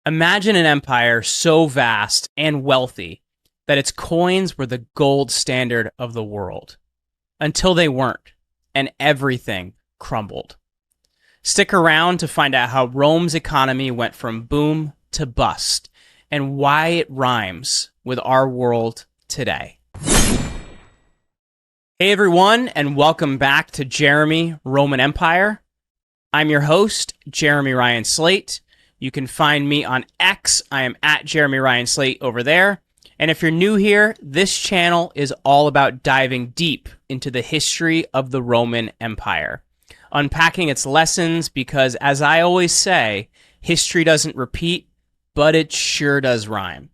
Imagine an empire so vast and wealthy that its coins were the gold standard of the world, until they weren't, and everything crumbled. Stick around to find out how Rome's economy went from boom to bust, and why it rhymes with our world today. Hey everyone, and welcome back to Jeremy, Roman Empire. I'm your host, Jeremy Ryan Slate. You can find me on X. I am at Jeremy Ryan Slate over there. And if you're new here, this channel is all about diving deep into the history of the Roman Empire, unpacking its lessons because, as I always say, history doesn't repeat, but it sure does rhyme.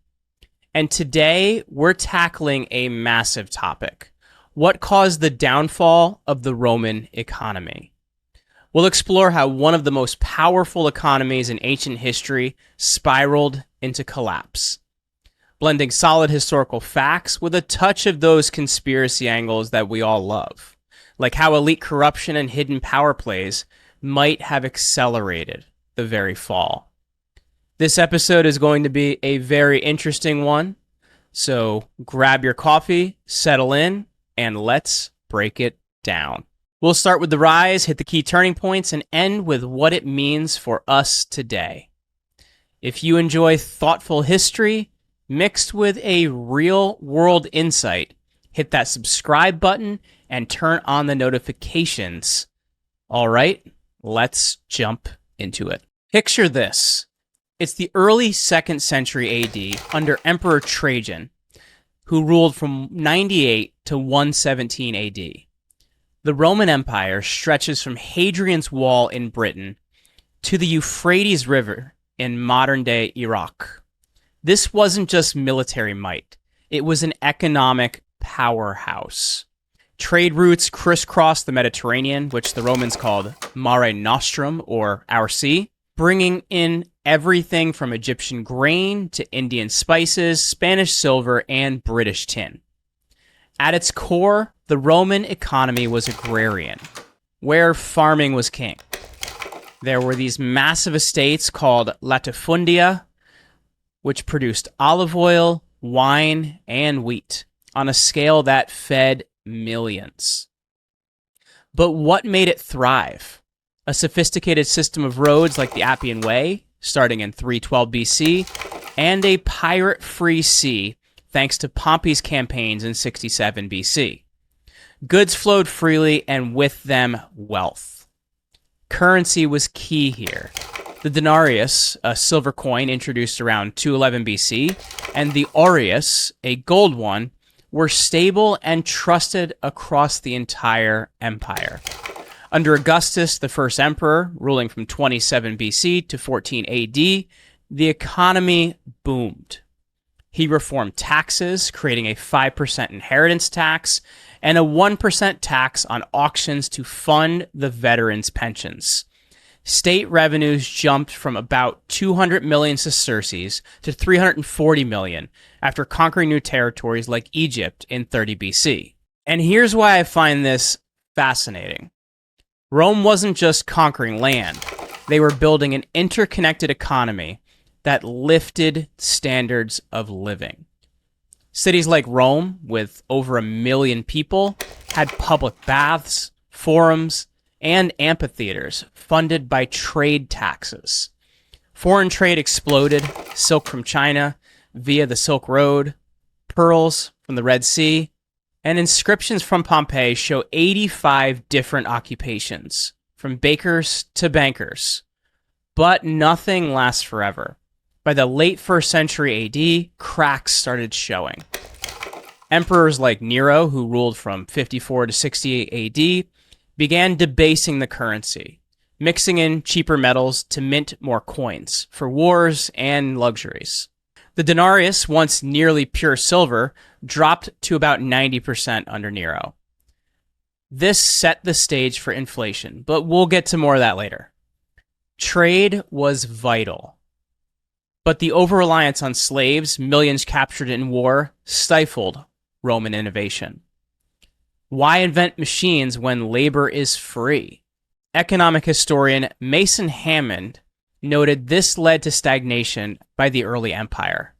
And today, we're tackling a massive topic. What caused the downfall of the Roman economy? We'll explore how one of the most powerful economies in ancient history spiraled into collapse, blending solid historical facts with a touch of those conspiracy angles that we all love, like how elite corruption and hidden power plays might have accelerated the very fall. This episode is going to be a very interesting one, so grab your coffee, settle in, and let's break it down. We'll start with the rise, hit the key turning points, and end with what it means for us today. If you enjoy thoughtful history mixed with a real-world insight, hit that subscribe button and turn on the notifications. All right, let's jump into it. Picture this. It's the early 2nd century AD under Emperor Trajan, who ruled from 98 to 117 AD. The Roman Empire stretches from Hadrian's Wall in Britain to the Euphrates River in modern-day Iraq. This wasn't just military might. It was an economic powerhouse. Trade routes crisscrossed the Mediterranean, which the Romans called Mare Nostrum, or Our Sea, bringing in everything from Egyptian grain to Indian spices, Spanish silver, and British tin. At its core, the Roman economy was agrarian, where farming was king. There were these massive estates called latifundia, which produced olive oil, wine, and wheat on a scale that fed millions. But what made it thrive? A sophisticated system of roads like the Appian Way, starting in 312 BC, and a pirate-free sea thanks to Pompey's campaigns in 67 BC. Goods flowed freely, and with them, wealth. Currency was key here. The denarius, a silver coin introduced around 211 BC, and the aureus, a gold one, were stable and trusted across the entire empire. Under Augustus, the first emperor, ruling from 27 BC to 14 AD, the economy boomed. He reformed taxes, creating a 5% inheritance tax and a 1% tax on auctions to fund the veterans' pensions. State revenues jumped from about 200 million sesterces to 340 million after conquering new territories like Egypt in 30 BC. And here's why I find this fascinating. Rome wasn't just conquering land. They were building an interconnected economy that lifted standards of living. Cities like Rome, with over 1 million people, had public baths, forums, and amphitheaters funded by trade taxes. Foreign trade exploded, silk from China via the Silk Road, pearls from the Red Sea, and inscriptions from Pompeii show 85 different occupations, from bakers to bankers. But nothing lasts forever. By the late 1st century AD, cracks started showing. Emperors like Nero, who ruled from 54 to 68 AD, began debasing the currency, mixing in cheaper metals to mint more coins for wars and luxuries. The denarius, once nearly pure silver, dropped to about 90% under Nero. This set the stage for inflation, but we'll get to more of that later. Trade was vital. But the over-reliance on slaves, millions captured in war, stifled Roman innovation. Why invent machines when labor is free? Economic historian Mason Hammond noted this led to stagnation by the early empire.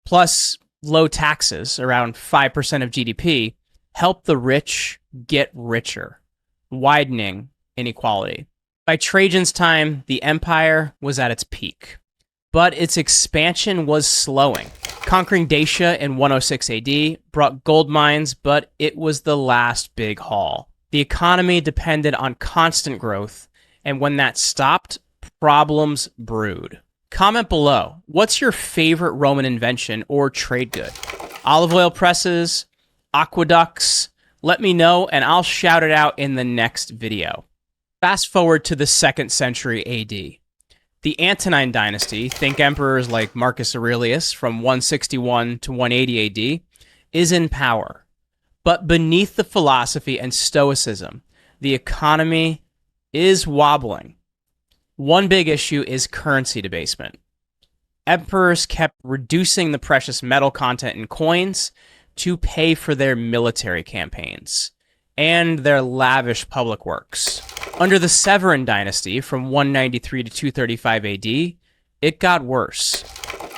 Plus, low taxes, around 5% of GDP, helped the rich get richer, widening inequality. By Trajan's time, the empire was at its peak, but its expansion was slowing. Conquering Dacia in 106 AD brought gold mines, but it was the last big haul. The economy depended on constant growth, and when that stopped, problems brewed. Comment below, what's your favorite Roman invention or trade good? Olive oil presses, aqueducts? Let me know and I'll shout it out in the next video. Fast forward to the 2nd century AD. The Antonine dynasty, think emperors like Marcus Aurelius from 161 to 180 AD, is in power. But beneath the philosophy and stoicism, the economy is wobbling. One big issue is currency debasement. Emperors kept reducing the precious metal content in coins to pay for their military campaigns and their lavish public works. Under the Severan dynasty from 193 to 235 AD, it got worse.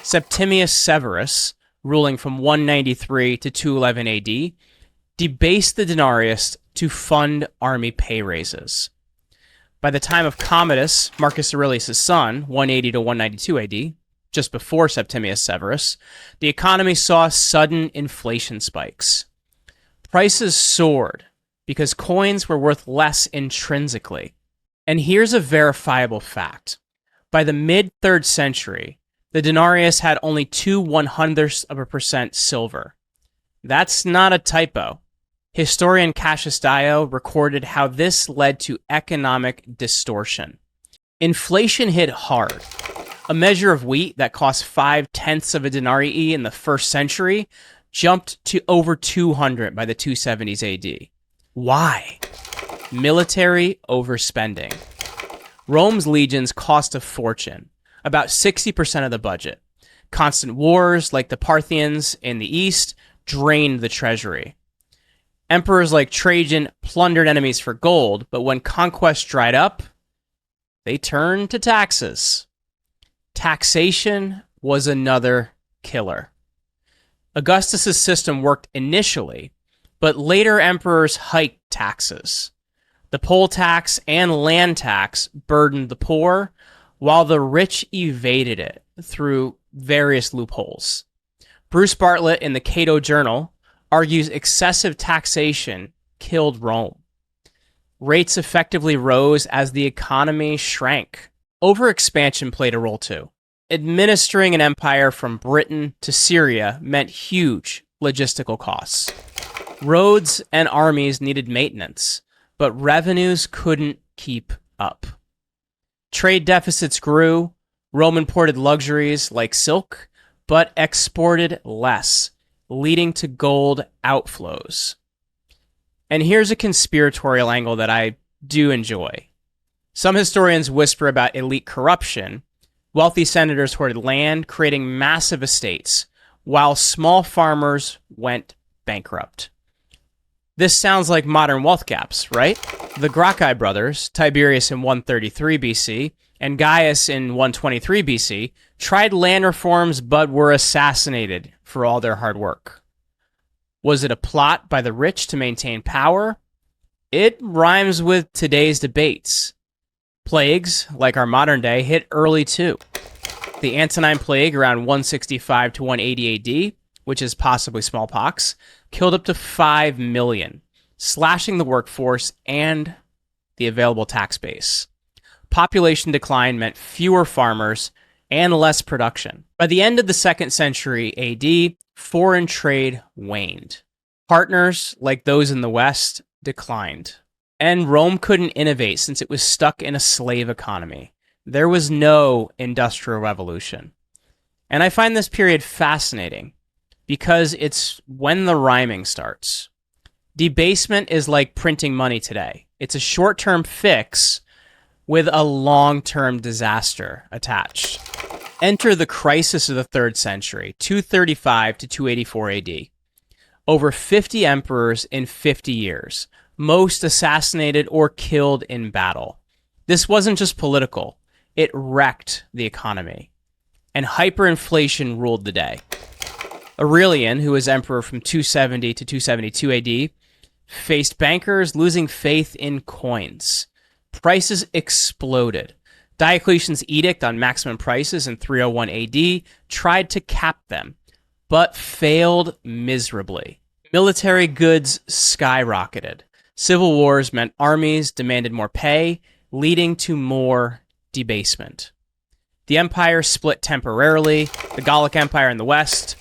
Septimius Severus, ruling from 193 to 211 AD, debased the denarius to fund army pay raises. By the time of Commodus, Marcus Aurelius' son, 180 to 192 AD, just before Septimius Severus, the economy saw sudden inflation spikes. Prices soared because coins were worth less intrinsically. And here's a verifiable fact. By the mid-3rd century, the denarius had only 0.02% silver. That's not a typo. Historian Cassius Dio recorded how this led to economic distortion. Inflation hit hard. A measure of wheat that cost 0.5 of a denarii in the 1st century jumped to over 200 by the 270s AD. Why? Military overspending. Rome's legions cost a fortune, about 60% of the budget. Constant wars, like the Parthians in the east, drained the treasury. Emperors like Trajan plundered enemies for gold, but when conquest dried up, they turned to taxes. Taxation was another killer. Augustus's system worked initially, but later emperors hiked taxes. The poll tax and land tax burdened the poor, while the rich evaded it through various loopholes. Bruce Bartlett in the Cato Journal argues excessive taxation killed Rome. Rates effectively rose as the economy shrank. Overexpansion played a role too. Administering an empire from Britain to Syria meant huge logistical costs. Roads and armies needed maintenance, but revenues couldn't keep up. Trade deficits grew. Rome imported luxuries like silk, but exported less, leading to gold outflows. And here's a conspiratorial angle that I do enjoy. Some historians whisper about elite corruption. Wealthy senators hoarded land, creating massive estates, while small farmers went bankrupt. This sounds like modern wealth gaps, right? The Gracchi brothers, Tiberius in 133 BC and Gaius in 123 BC, tried land reforms but were assassinated for all their hard work. Was it a plot by the rich to maintain power? It rhymes with today's debates. Plagues, like our modern day, hit early too. The Antonine Plague around 165 to 180 AD, which is possibly smallpox, killed up to 5 million, slashing the workforce and the available tax base. Population decline meant fewer farmers and less production. By the end of the 2nd century AD, foreign trade waned. Partners, like those in the West, declined. And Rome couldn't innovate since it was stuck in a slave economy. There was no industrial revolution. And I find this period fascinating because it's when the rhyming starts. Debasement is like printing money today. It's a short-term fix with a long-term disaster attached. Enter the crisis of the 3rd century, 235 to 284 AD. Over 50 emperors in 50 years, most assassinated or killed in battle. This wasn't just political. it wrecked the economy, and hyperinflation ruled the day. Aurelian, who was emperor from 270 to 272 AD, faced bankers losing faith in coins. Prices exploded. Diocletian's edict on maximum prices in 301 AD tried to cap them, but failed miserably. Military goods skyrocketed. Civil wars meant armies demanded more pay, leading to more debasement. The empire split temporarily, the Gallic Empire in the west,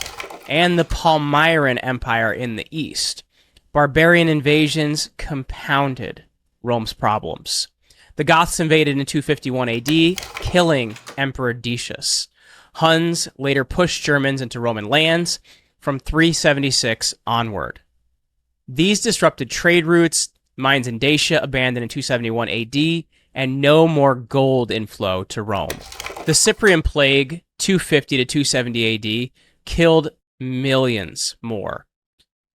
and the Palmyran Empire in the east. Barbarian invasions compounded Rome's problems. The Goths invaded in 251 AD, killing Emperor Decius. Huns later pushed Germans into Roman lands from 376 onward. These disrupted trade routes, mines in Dacia abandoned in 271 AD, and no more gold inflow to Rome. The Cyprian Plague, 250 to 270 AD, killed millions more.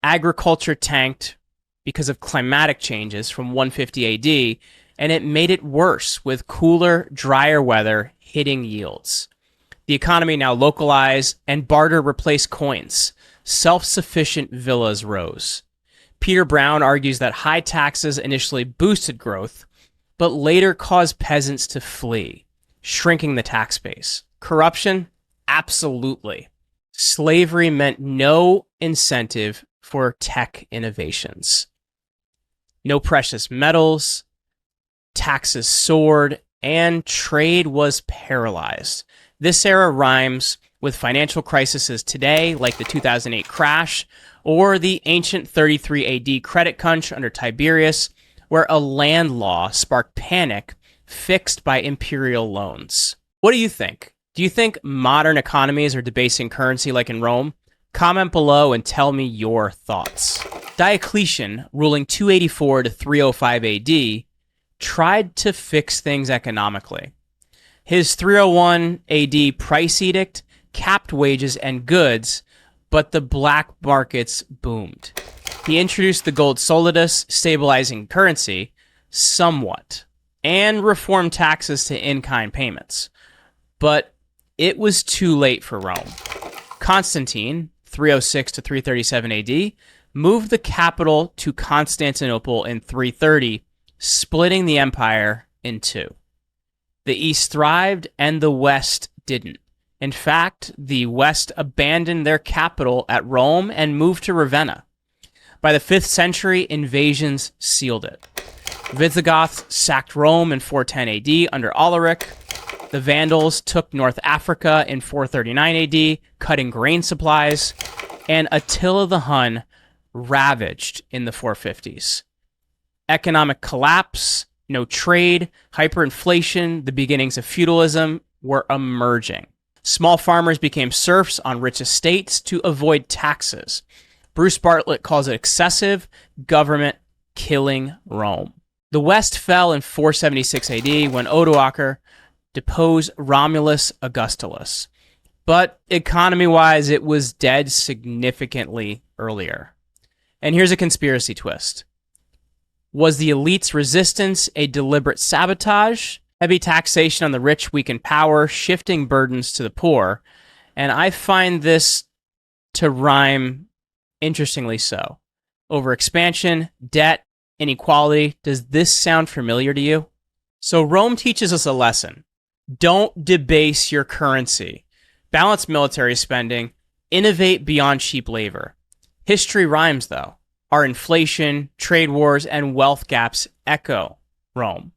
Agriculture tanked because of climatic changes from 150 AD, and it made it worse with cooler, drier weather hitting yields. The economy now localized, and barter replaced coins. Self-sufficient villas rose. Peter Brown argues that high taxes initially boosted growth, but later caused peasants to flee, shrinking the tax base. Corruption? Absolutely. Slavery meant no incentive for tech innovations. No precious metals, taxes soared, and trade was paralyzed. This era rhymes with financial crises today, like the 2008 crash, or the ancient 33 AD credit crunch under Tiberius, where a land law sparked panic fixed by imperial loans. What do you think? Do you think modern economies are debasing currency like in Rome? Comment below and tell me your thoughts. Diocletian, ruling 284 to 305 AD, tried to fix things economically. His 301 AD price edict capped wages and goods, but the black markets boomed. He introduced the gold solidus, stabilizing currency somewhat, and reformed taxes to in-kind payments. But it was too late for Rome. Constantine, 306 to 337 AD, moved the capital to Constantinople in 330, splitting the empire in two. The East thrived and the West didn't. In fact, the West abandoned their capital at Rome and moved to Ravenna. By the 5th century, invasions sealed it. Visigoths sacked Rome in 410 AD under Alaric. The Vandals took North Africa in 439 AD, cutting grain supplies. And Attila the Hun ravaged in the 450s. Economic collapse, no trade, hyperinflation, the beginnings of feudalism were emerging. Small farmers became serfs on rich estates to avoid taxes. Bruce Bartlett calls it excessive government killing Rome. The West fell in 476 AD when Odoacer deposed Romulus Augustulus. But economy-wise, it was dead significantly earlier. And here's a conspiracy twist. Was the elite's resistance a deliberate sabotage? Heavy taxation on the rich weakened power, shifting burdens to the poor. And I find this to rhyme interestingly so. Overexpansion, debt, inequality. Does this sound familiar to you? So Rome teaches us a lesson. Don't debase your currency. Balance military spending. Innovate beyond cheap labor. History rhymes, though. Our inflation, trade wars, and wealth gaps echo Rome.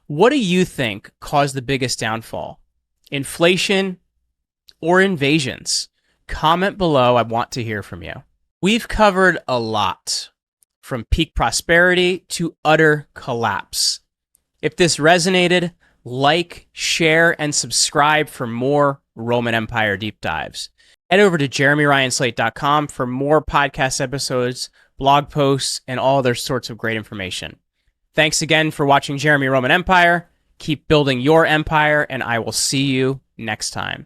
What do you think caused the biggest downfall? Inflation or invasions? Comment below. I want to hear from you. We've covered a lot, from peak prosperity to utter collapse. If this resonated, like, share, and subscribe for more Roman Empire deep dives. Head over to jeremyryanslate.com for more podcast episodes, blog posts, and all other sorts of great information. Thanks again for watching Jeremy Roman Empire. Keep building your empire, and I will see you next time.